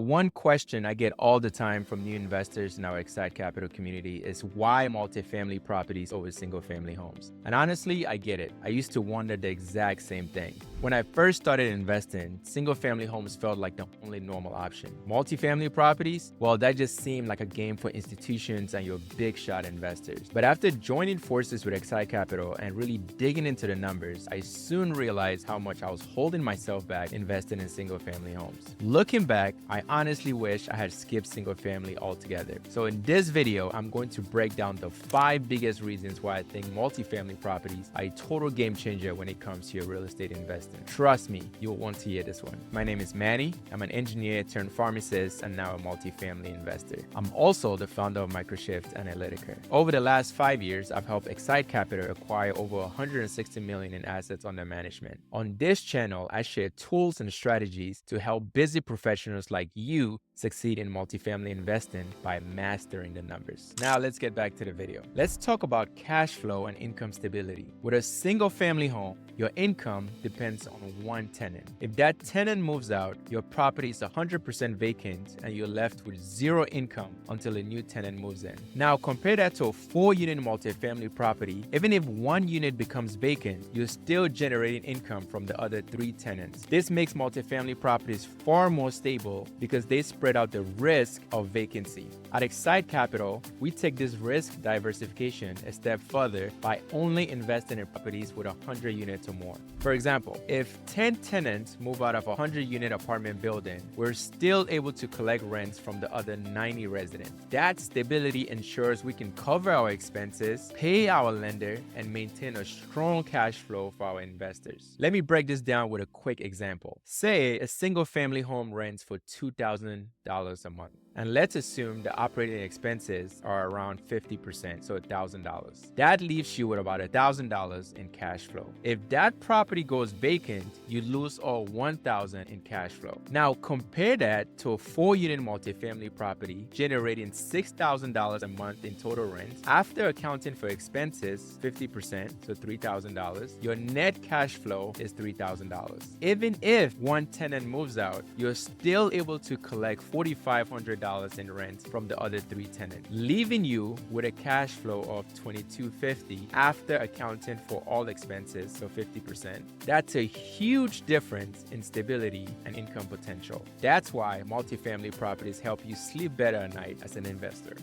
One question I get all the time from new investors in our XSITE Capital community is why multifamily properties over single family homes? And honestly, I get it. I used to wonder the exact same thing. When I first started investing, single family homes felt like the only normal option. Multifamily properties, well, that just seemed like a game for institutions and your big shot investors. But after joining forces with XSITE Capital and really digging into the numbers, I soon realized how much I was holding myself back investing in single family homes. Looking back, I honestly wish I had skipped single family altogether. So in this video, I'm going to break down the 5 biggest reasons why I think multifamily properties are a total game changer when it comes to your real estate investing. Trust me, you'll want to hear this one. My name is Manny. I'm an engineer turned pharmacist and now a multifamily investor. I'm also the founder of Microshift Analytica. Over the last 5 years, I've helped XSITE Capital acquire over 160 million in assets under management. On this channel, I share tools and strategies to help busy professionals like you succeed in multifamily investing by mastering the numbers. Now let's get back to the video. Let's talk about cash flow and income stability. With a single family home, your income depends on one tenant. If that tenant moves out, your property is 100% vacant and you're left with zero income until a new tenant moves in. Now compare that to a 4-unit multifamily property. Even if one unit becomes vacant, you're still generating income from the other 3 tenants. This makes multifamily properties far more stable because they spread out the risk of vacancy. At XSITE Capital, we take this risk diversification a step further by only investing in properties with 100 units or more. For example, if 10 tenants move out of a 100-unit apartment building, we're still able to collect rents from the other 90 residents. That stability ensures we can cover our expenses, pay our lender, and maintain a strong cash flow for our investors. Let me break this down with a quick example. Say a single family home rents for $2,000 a month. And let's assume the operating expenses are around 50%, so $1,000. That leaves you with about $1,000 in cash flow. If that property goes vacant, you lose all $1,000 in cash flow. Now compare that to a 4-unit multifamily property generating $6,000 a month in total rent. After accounting for expenses, 50%, so $3,000, your net cash flow is $3,000. Even if one tenant moves out, you're still able to collect $4,500 in rent from the other 3 tenants, leaving you with a cash flow of $2,250 after accounting for all expenses, so 50%. That's a huge difference in stability and income potential. That's why multifamily properties help you sleep better at night as an investor.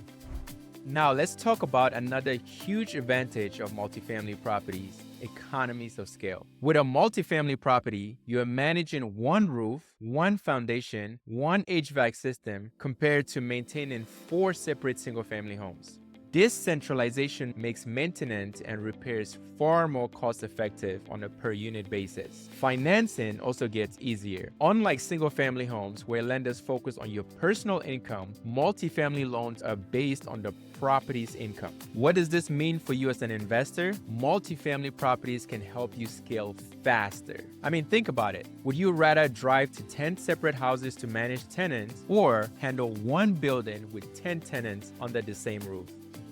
Now let's talk about another huge advantage of multifamily properties: economies of scale. With a multifamily property, you're managing one roof, one foundation, one HVAC system compared to maintaining 4 separate single-family homes. This centralization makes maintenance and repairs far more cost-effective on a per-unit basis. Financing also gets easier. Unlike single-family homes where lenders focus on your personal income, multifamily loans are based on the property's income. What does this mean for you as an investor? Multifamily properties can help you scale faster. I mean, think about it. Would you rather drive to 10 separate houses to manage tenants or handle one building with 10 tenants under the same roof?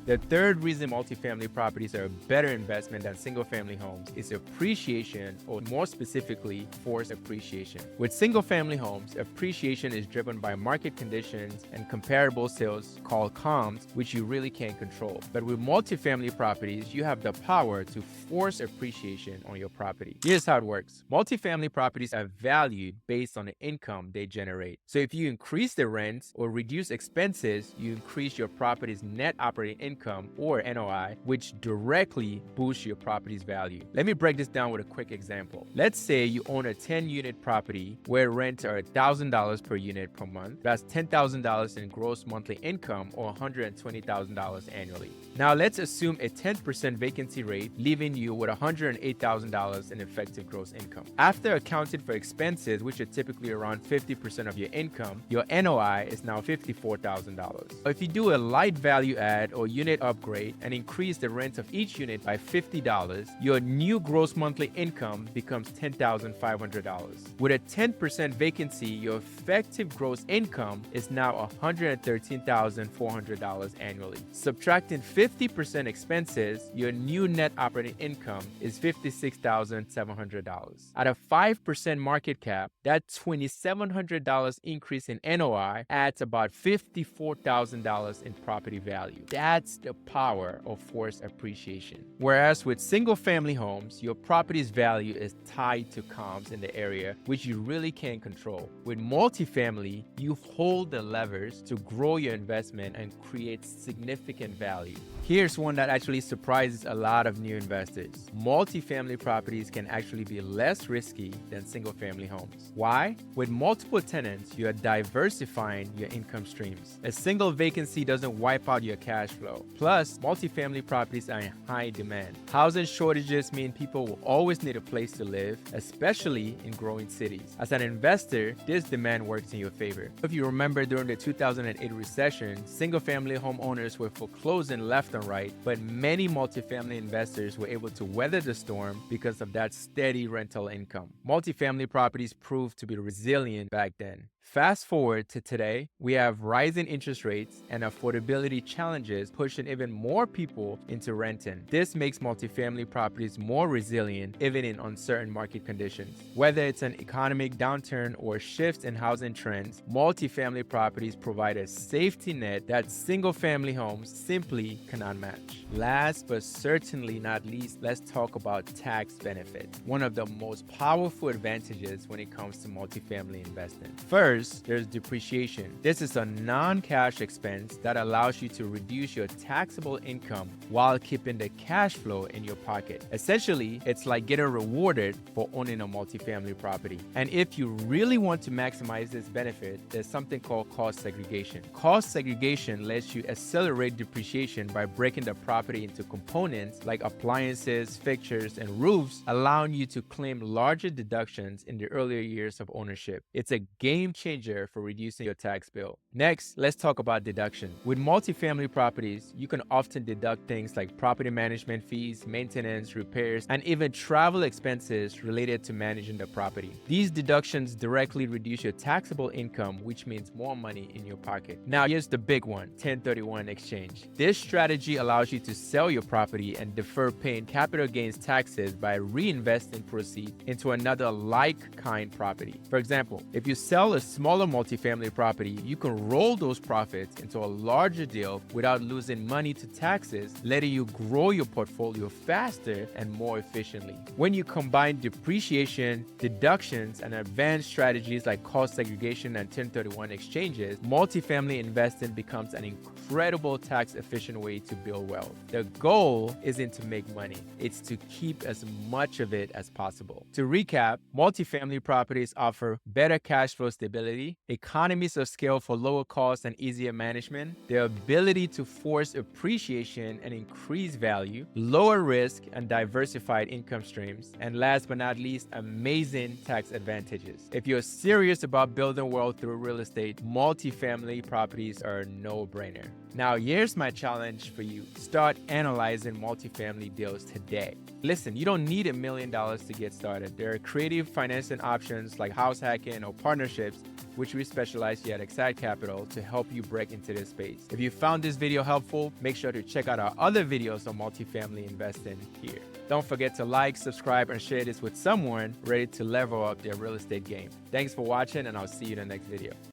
The third reason multifamily properties are a better investment than single-family homes is appreciation, or more specifically, forced appreciation. With single-family homes, appreciation is driven by market conditions and comparable sales called comps, which you really can't control. But with multifamily properties, you have the power to force appreciation on your property. Here's how it works. Multifamily properties are valued based on the income they generate. So if you increase the rents or reduce expenses, you increase your property's net operating income, or NOI, which directly boosts your property's value. Let me break this down with a quick example. Let's say you own a 10-unit property where rents are $1,000 per unit per month. That's $10,000 in gross monthly income, or $120,000 annually. Now let's assume a 10% vacancy rate, leaving you with $108,000 in effective gross income. After accounting for expenses, which are typically around 50% of your income, your NOI is now $54,000. If you do a light value add or unit upgrade and increase the rent of each unit by $50, your new gross monthly income becomes $10,500. With a 10% vacancy, your effective gross income is now $113,400 annually. Subtracting 50% expenses, your new net operating income is $56,700. At a 5% market cap, that $2,700 increase in NOI adds about $54,000 in property value. That's the power of forced appreciation. Whereas with single-family homes, your property's value is tied to comps in the area, which you really can't control. With multifamily, you hold the levers to grow your investment and create significant value. Here's one that actually surprises a lot of new investors. Multifamily properties can actually be less risky than single-family homes. Why? With multiple tenants, you are diversifying your income streams. A single vacancy doesn't wipe out your cash flow. Plus, multifamily properties are in high demand. Housing shortages mean people will always need a place to live, especially in growing cities. As an investor, this demand works in your favor. If you remember during the 2008 recession, single-family homeowners were foreclosing left and right, but many multifamily investors were able to weather the storm because of that steady rental income. Multifamily properties proved to be resilient back then. Fast forward to today, we have rising interest rates and affordability challenges pushing even more people into renting. This makes multifamily properties more resilient even in uncertain market conditions. Whether it's an economic downturn or shifts in housing trends, multifamily properties provide a safety net that single-family homes simply cannot match. Last but certainly not least, let's talk about tax benefits, one of the most powerful advantages when it comes to multifamily investing. First, there's depreciation. This is a non-cash expense that allows you to reduce your taxable income while keeping the cash flow in your pocket. Essentially, it's like getting rewarded for owning a multifamily property. And if you really want to maximize this benefit, there's something called cost segregation. Cost segregation lets you accelerate depreciation by breaking the property into components like appliances, fixtures, and roofs, allowing you to claim larger deductions in the earlier years of ownership. It's a game changer for reducing your tax bill. Next, let's talk about deduction. With multifamily properties, you can often deduct things like property management fees, maintenance, repairs, and even travel expenses related to managing the property. These deductions directly reduce your taxable income, which means more money in your pocket. Now, here's the big one, 1031 exchange. This strategy allows you to sell your property and defer paying capital gains taxes by reinvesting proceeds into another like-kind property. For example, if you sell a smaller multifamily property, you can roll those profits into a larger deal without losing money to taxes, letting you grow your portfolio faster and more efficiently. When you combine depreciation, deductions, and advanced strategies like cost segregation and 1031 exchanges, multifamily investing becomes an incredible tax-efficient way to build wealth. The goal isn't to make money, it's to keep as much of it as possible. To recap, multifamily properties offer better cash flow stability, economies of scale for lower costs and easier management, the ability to force appreciation and increase value, lower risk and diversified income streams, and last but not least, amazing tax advantages. If you're serious about building wealth through real estate, multifamily properties are a no-brainer. Now, here's my challenge for you. Start analyzing multifamily deals today. Listen, you don't need $1 million to get started. There are creative financing options like house hacking or partnerships, which we specialize here at XSITE Capital to help you break into this space. If you found this video helpful, make sure to check out our other videos on multifamily investing here. Don't forget to like, subscribe, and share this with someone ready to level up their real estate game. Thanks for watching, and I'll see you in the next video.